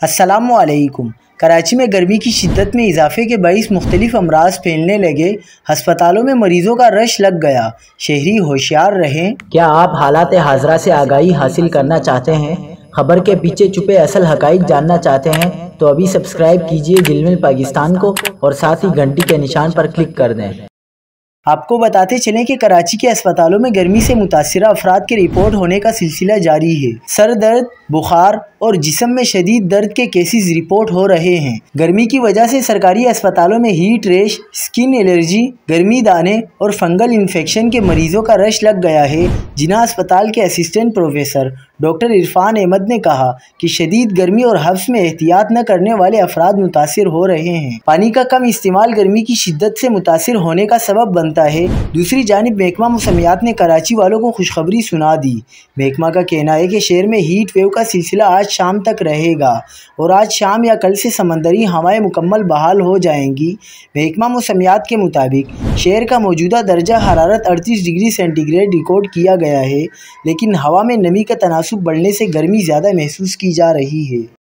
السلام علیکم۔ کراچی میں گرمی کی شدت میں اضافے کے باعث مختلف امراض پھیلنے لگے، ہسپتالوں میں مریضوں کا رش لگ گیا۔ شہری ہوشیار رہیں۔ کیا آپ حالات حاضرہ سے آگاہی حاصل کرنا چاہتے ہیں؟ خبر کے پیچھے چھپے اصل حقائق جاننا چاہتے ہیں تو ابھی سبسکرائب کیجئے دل مل پاکستان کو اور ساتھ ہی گھنٹی کے نشان پر کلک کر دیں۔ آپ کو بتاتے چلیں کہ کراچی کے اسپتالوں میں گرمی سے متاثرہ افراد کے رپورٹ ہونے کا سلسلہ جاری ہے۔ سر درد، بخار اور جسم میں شدید درد کے کیسز رپورٹ ہو رہے ہیں۔ گرمی کی وجہ سے سرکاری اسپتالوں میں ہیٹ ریش، اسکن الرجی، گرمی دانے اور فنگل انفیکشن کے مریضوں کا رش لگ گیا ہے۔ جناح اسپتال کے assistant professor doctor Irfan Ahmed نے کہا کہ شدید گرمی اور حبس میں احتیاط نہ کرنے والے افراد متاثر ہو رہے ہیں۔ پانی کا کم استعمال گرمی کی شدت سے متاثر ہونے کا سبب بنتا ہے۔ دوسری جانب محکمہ موسمیات نے کراچی والوں کو خوشخبری سنا دی۔ محکمہ کا کہنا ہے کہ شہر میں ہیٹ ویو کا سلسلہ آج شام تک رہے گا اور آج شام یا کل سے سمندری ہوائیں مکمل بحال ہو جائیں گی۔ محکمہ موسمیات کے مطابق شہر کا موجودہ درجہ حرارت 38 ڈگری سینٹی گریڈ ریکارڈ کیا گیا ہے، لیکن ہوا میں نمی کا تناسب بڑھنے سے گرمی زیادہ محسوس کی جا رہی ہے۔